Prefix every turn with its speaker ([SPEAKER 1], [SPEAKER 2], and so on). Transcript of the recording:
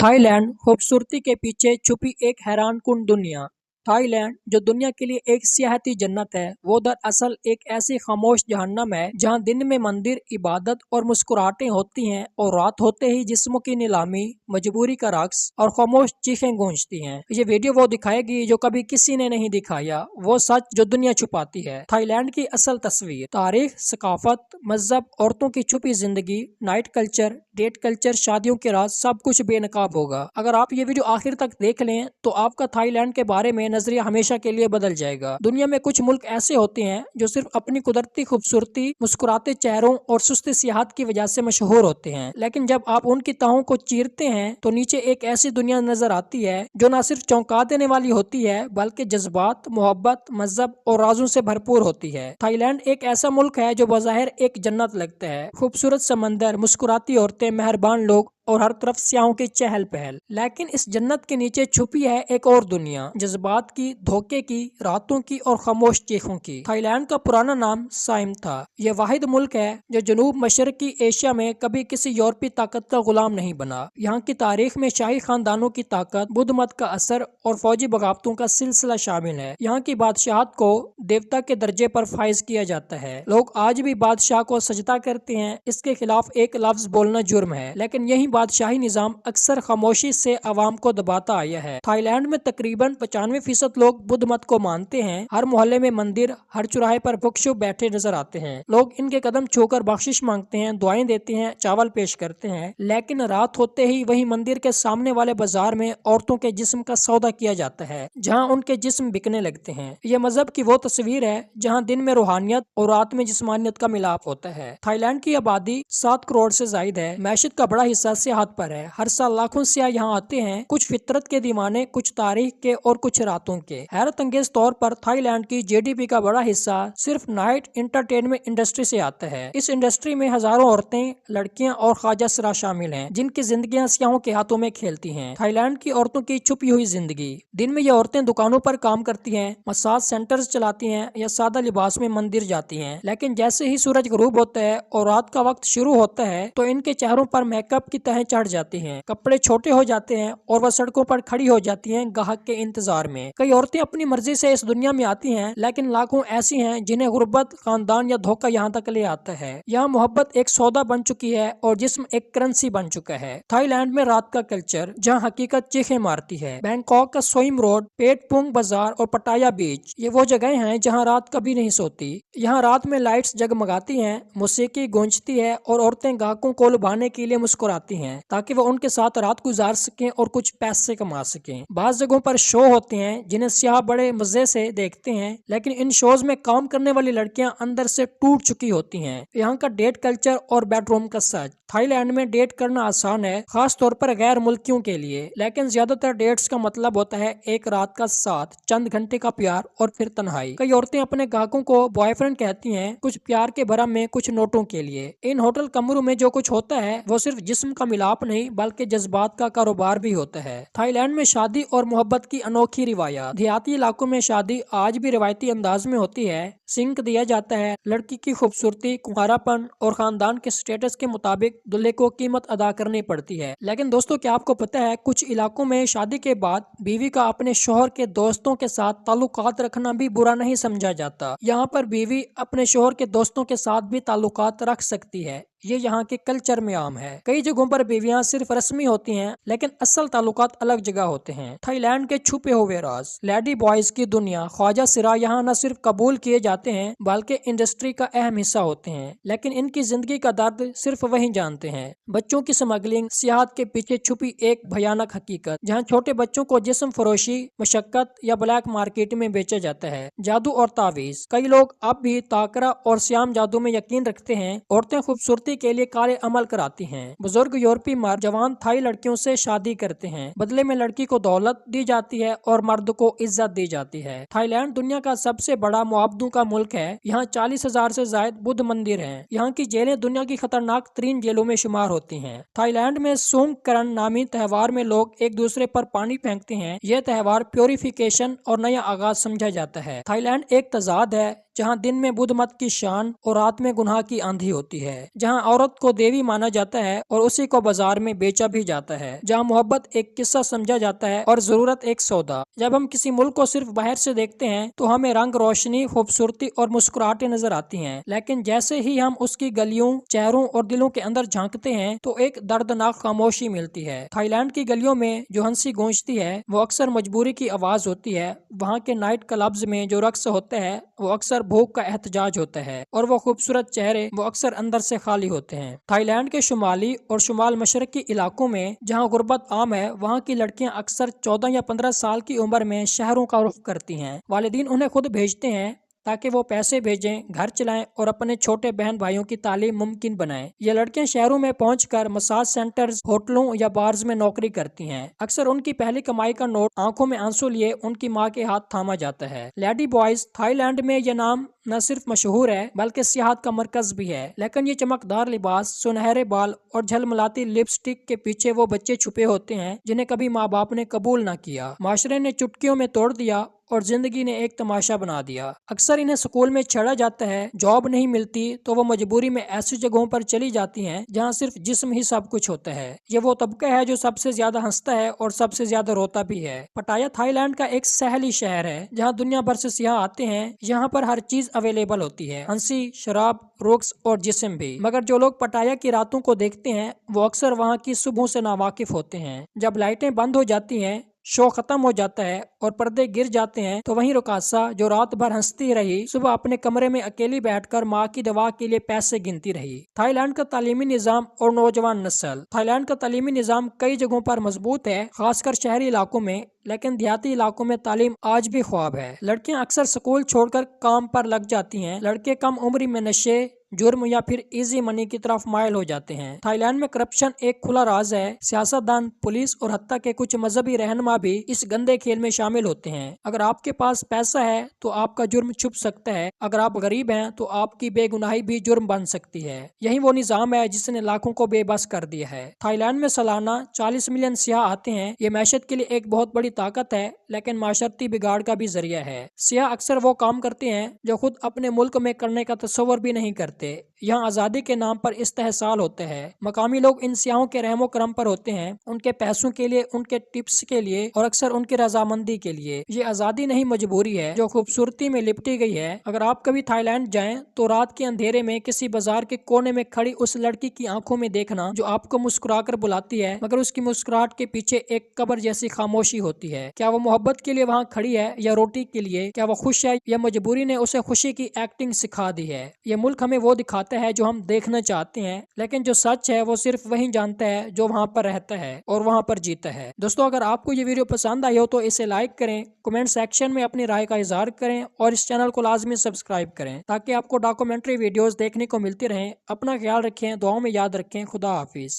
[SPEAKER 1] Thai land खूबसूरती के पीछे छुपी एक हैरान कुन दुनिया। थाईलैंड जो दुनिया के लिए एक सियाहती जन्नत है, वो दरअसल एक ऐसी खामोश जहन्नम है जहाँ दिन में मंदिर, इबादत और मुस्कुराहटें होती हैं और रात होते ही जिस्मों की नीलामी, मजबूरी का रक्स और खामोश चीखें गूंजती हैं। ये वीडियो वो दिखाएगी जो कभी किसी ने नहीं दिखाया, वो सच जो दुनिया छुपाती है। थाईलैंड की असल तस्वीर, तारीख, सकाफत, मजहब, औरतों की छुपी जिंदगी, नाइट कल्चर, डेट कल्चर, शादियों के राज, सब कुछ बेनकाब होगा। अगर आप ये वीडियो आखिर तक देख लें तो आपका थाईलैंड के बारे में नजरिया हमेशा के लिए बदल जाएगा। दुनिया में कुछ मुल्क ऐसे होते हैं जो सिर्फ अपनी कुदरती खूबसूरती, मुस्कुराते चेहरों और सुस्ती सियाहत की वजह से मशहूर होते हैं, लेकिन जब आप उनकी तहों को चीरते हैं तो नीचे एक ऐसी दुनिया नजर आती है जो न सिर्फ चौंका देने वाली होती है बल्कि जज्बात, मोहब्बत, मजहब और राजों से भरपूर होती है। थाईलैंड एक ऐसा मुल्क है जो बज़ाहिर एक जन्नत लगता है। खूबसूरत समंदर, मुस्कुराती औरतें, मेहरबान लोग और हर तरफ सियाहों की चहल पहल। लेकिन इस जन्नत के नीचे छुपी है एक और दुनिया, जज्बात की, धोखे की, रातों की और खामोश चीखों की। थाईलैंड का पुराना नाम साइम था। यह वाहिद मुल्क है जो जनूब मशरकी एशिया में कभी किसी यूरोपीय ताकत का गुलाम नहीं बना। यहाँ की तारीख में शाही खानदानों की ताकत, बुद्ध मत का असर और फौजी बगावतों का सिलसिला शामिल है। यहाँ की बादशाहत को देवता के दर्जे पर फाइज किया जाता है। लोग आज भी बादशाह को सजदा करते हैं। इसके खिलाफ एक लफ्ज बोलना जुर्म है, लेकिन यही बादशाही निजाम अक्सर खामोशी से आवाम को दबाता आया है। थाईलैंड में तकरीबन 95% लोग बुद्ध मत को मानते हैं। हर मोहल्ले में मंदिर, हर चौराहे पर भिक्षु बैठे नजर आते हैं। लोग इनके कदम छूकर बख्शिश मांगते हैं, दुआएं देते हैं, चावल पेश करते हैं। लेकिन रात होते ही वही मंदिर के सामने वाले बाजार में औरतों के जिस्म का सौदा किया जाता है, जहाँ उनके जिस्म बिकने लगते हैं। यह मजहब की वो तस्वीर है जहाँ दिन में रूहानियत और रात में जिस्मानियत का मिलाप होता है। थाईलैंड की आबादी 7 करोड़ से ज्यादा है। मैशत का बड़ा हिस्सा सियाहत पर है। हर साल लाखों सियाह यहाँ आते हैं, कुछ फितरत के दीवाने, कुछ तारीख के और कुछ रातों के। हैरत अंगेज तौर पर थाईलैंड की जीडीपी का बड़ा हिस्सा सिर्फ नाइट एंटरटेनमेंट इंडस्ट्री से आता है। इस इंडस्ट्री में हजारों औरतें, लड़कियां और ख्वाजा सरा शामिल हैं, जिनकी जिंदगियां सियाहों के हाथों में खेलती हैं। थाईलैंड की औरतों की छुपी हुई जिंदगी। दिन में ये औरतें दुकानों पर काम करती हैं, मसाज सेंटर्स चलाती हैं या सादा लिबास में मंदिर जाती हैं। लेकिन जैसे ही सूरज गुरूब होता है और रात का वक्त शुरू होता है तो इनके चेहरों पर मेकअप की तहें चढ़ जाती हैं, कपड़े छोटे हो जाते हैं और वह सड़कों पर खड़ी हो जाती हैं ग्राहक के इंतजार में। कई औरतें अपनी मर्जी से इस दुनिया में आती हैं, लेकिन लाखों ऐसी हैं जिन्हें गुर्बत, खानदान या धोखा यहाँ तक ले आता है। यहाँ मोहब्बत एक सौदा बन चुकी है और जिस्म एक करेंसी बन चुका है। थाईलैंड में रात का कल्चर, जहाँ हकीकत चीखें मारती है। बैंकॉक का सोइम रोड, पेटपुंग बाजार और पटाया बीच, ये वो जगह हैं जहाँ रात कभी नहीं सोती। यहाँ रात में लाइट्स जगमगाती हैं, मौसीकी गूंजती है और औरतें ग्राहकों को लुभाने के लिए मुस्कुराती हैं ताकि वो उनके साथ रात गुजार सकें और कुछ पैसे कमा सकें। बाज़ जगहों पर शो होते हैं जिन्हें सियाह बड़े मजे से देखते हैं, लेकिन इन शोज में काम करने वाली लड़कियां अंदर से टूट चुकी होती हैं। यहाँ का डेट कल्चर और बेडरूम का सच। थाईलैंड में डेट करना आसान है, खास तौर पर गैर मुल्कियों के लिए, लेकिन ज्यादातर डेट्स का मतलब होता है एक रात का साथ, चंद घंटे का प्यार और फिर तन्हाई। कई औरतें अपने ग्राहकों को बॉयफ्रेंड कहती हैं, कुछ प्यार के भरम में, कुछ नोटों के लिए। इन होटल कमरों में जो कुछ होता है वो सिर्फ जिस्म का मिलाप नहीं बल्कि जज्बात का कारोबार भी होता है। थाईलैंड में शादी और मोहब्बत की अनोखी रिवायत। देहाती इलाकों में शादी आज भी रिवायती अंदाज में होती है। सिंक दिया जाता है, लड़की की खूबसूरती, कुंवारापन और खानदान के स्टेटस के मुताबिक दूल्हे को कीमत अदा करनी पड़ती है। लेकिन दोस्तों, क्या आपको पता है कुछ इलाकों में शादी के बाद बीवी का अपने शोहर के दोस्तों के साथ ताल्लुकात रखना भी बुरा नहीं समझा जाता। यहाँ पर बीवी अपने शोहर के दोस्तों के साथ भी ताल्लुकात रख सकती है। ये यहाँ के कल्चर में आम है। कई जगहों पर बीवियां सिर्फ रस्मी होती हैं, लेकिन असल ताल्लुकात अलग जगह होते हैं। थाईलैंड के छुपे हुए राज, लेडी बॉयज की दुनिया, ख्वाजा सिरा यहाँ न सिर्फ कबूल किए जाते हैं बल्कि इंडस्ट्री का अहम हिस्सा होते हैं, लेकिन इनकी जिंदगी का दर्द सिर्फ वही जानते हैं। बच्चों की स्मगलिंग, सियाहत के पीछे छुपी एक भयानक हकीकत, जहाँ छोटे बच्चों को जिस्म फरोशी, मशक्कत या ब्लैक मार्केट में बेचा जाता है। जादू और तावीज, कई लोग अब भी ताकरा और श्याम जादू में यकीन रखते हैं। औरतें खूबसूरती के लिए काले अमल कराती हैं। बुजुर्ग यूरोपीय मर्द जवान थाई लड़कियों से शादी करते हैं, बदले में लड़की को दौलत दी जाती है और मर्द को इज्जत दी जाती है। थाईलैंड दुनिया का सबसे बड़ा मुआबदों का मुल्क है। यहाँ 40,000 से ज्यादा बुद्ध मंदिर हैं। यहाँ की जेलें दुनिया की खतरनाक तरीन जेलों में शुमार होती हैं। थाईलैंड में सोंगकरन नामी त्योहार में लोग एक दूसरे पर पानी फेंकते हैं। यह त्योहार प्योरिफिकेशन और नया आगाज समझा जाता है। थाईलैंड एक तजाद है जहाँ दिन में बुद्ध मत की शान और रात में गुनाह की आंधी होती है, जहाँ औरत को देवी माना जाता है और उसी को बाजार में बेचा भी जाता है, जहाँ मोहब्बत एक किस्सा समझा जाता है और जरूरत एक सौदा। जब हम किसी मुल्क को सिर्फ बाहर से देखते हैं तो हमें रंग, रोशनी, खूबसूरती और मुस्कुराहटें नजर आती हैं, लेकिन जैसे ही हम उसकी गलियों, चेहरों और दिलों के अंदर झांकते हैं तो एक दर्दनाक खामोशी मिलती है। थाईलैंड की गलियों में जो हंसी गूंजती है वो अक्सर मजबूरी की आवाज होती है। वहाँ के नाइट क्लब्स में जो रक्स होते हैं वो अक्सर भूख का एहतजाज होता है और वो खूबसूरत चेहरे वो अक्सर अंदर से खाली होते हैं। थाईलैंड के शुमाली और शुमाल मशरकी इलाकों में जहाँ गुर्बत आम है, वहाँ की लड़कियां अक्सर 14 या 15 साल की उम्र में शहरों का रुख करती हैं। वालिदीन उन्हें खुद भेजते हैं ताकि वो पैसे भेजें, घर चलाएं और अपने छोटे बहन भाइयों की तालीम मुमकिन बनाएं। ये लड़कियां शहरों में पहुंचकर मसाज सेंटर्स, होटलों या बार्स में नौकरी करती हैं। अक्सर उनकी पहली कमाई का नोट आंखों में आंसू लिए उनकी मां के हाथ थामा जाता है। लेडी बॉयज, थाईलैंड में यह नाम न सिर्फ मशहूर है बल्कि सियाहत का मरकज भी है। लेकिन ये चमकदार लिबास, सुनहरे बाल और झलमलाती लिपस्टिक के पीछे वो बच्चे छुपे होते हैं जिन्हें कभी माँ बाप ने कबूल न किया। माशरे ने चुटकियों में तोड़ दिया और जिंदगी ने एक तमाशा बना दिया। अक्सर इन्हें स्कूल में छेड़ा जाता है, जॉब नहीं मिलती तो वो मजबूरी में ऐसी जगहों पर चली जाती हैं जहां सिर्फ जिस्म ही सब कुछ होता है। ये वो तबका है जो सबसे ज्यादा हंसता है और सबसे ज्यादा रोता भी है। पटाया थाईलैंड का एक सैली शहर है जहाँ दुनिया भर से सियाह आते हैं। यहाँ पर हर चीज अवेलेबल होती है, हंसी, शराब, रुक्स और जिस्म भी। मगर जो लोग पटाया की रातों को देखते हैं वो अक्सर वहाँ की सुबह से नावाकिफ होते हैं। जब लाइटें बंद हो जाती हैं, शो खत्म हो जाता है और पर्दे गिर जाते हैं तो वहीं रुकासा जो रात भर हंसती रही, सुबह अपने कमरे में अकेली बैठकर माँ की दवा के लिए पैसे गिनती रही। थाईलैंड का तालीमी निजाम और नौजवान नस्ल। थाईलैंड का तालीमी निजाम कई जगहों पर मजबूत है, खासकर शहरी इलाकों में, लेकिन देहाती इलाकों में तालीम आज भी ख्वाब है। लड़कियां अक्सर स्कूल छोड़कर काम पर लग जाती हैं। लड़के कम उम्र में नशे, जुर्म या फिर इजी मनी की तरफ माइल हो जाते हैं। थाईलैंड में करप्शन एक खुला राज है। सियासतदान, पुलिस और हत्या के कुछ मजहबी रहनुमा भी इस गंदे खेल में शामिल होते हैं। अगर आपके पास पैसा है तो आपका जुर्म छुप सकता है, अगर आप गरीब हैं तो आपकी बेगुनाही भी जुर्म बन सकती है। यही वो निजाम है जिसने लाखों को बेबस कर दिया है। थाईलैंड में सालाना 40 मिलियन सियाह आते हैं। ये मैशत के लिए एक बहुत बड़ी ताकत है, लेकिन माशरती बिगाड़ का भी जरिया है। सियाह अक्सर वो काम करते हैं जो खुद अपने मुल्क में करने का तस्वर भी नहीं करते। यहाँ आजादी के नाम पर इस्तेहसाल होते हैं। मकामी लोग इन सियाहों के रहमो करम पर होते हैं, उनके पैसों के लिए, उनके टिप्स के लिए और अक्सर उनकी रजामंदी के लिए। ये आजादी नहीं, मजबूरी है जो खूबसूरती में लिपटी गई है। अगर आप कभी थाईलैंड जाएं तो रात के अंधेरे में किसी बाजार के कोने में खड़ी उस लड़की की आंखों में देखना जो आपको मुस्कुराकर बुलाती है, मगर उसकी मुस्कुराहट के पीछे एक कब्र जैसी खामोशी होती है। क्या वो मोहब्बत के लिए वहाँ खड़ी है या रोटी के लिए? क्या वो खुश है या मजबूरी ने उसे खुशी की एक्टिंग सिखा दी है? ये मुल्क हमें वो दिखाता है जो हम देखना चाहते हैं, लेकिन जो सच है वो सिर्फ वही जानता है जो वहाँ पर रहता है और वहाँ पर जीता है। दोस्तों, अगर आपको ये वीडियो पसंद आई हो तो इसे लाइक करें, कमेंट सेक्शन में अपनी राय का इजहार करें और इस चैनल को लाजमी सब्सक्राइब करें ताकि आपको डॉक्यूमेंट्री वीडियोस देखने को मिलती रहें। अपना ख्याल रखें, दुआओं में याद रखें। खुदा हाफिज।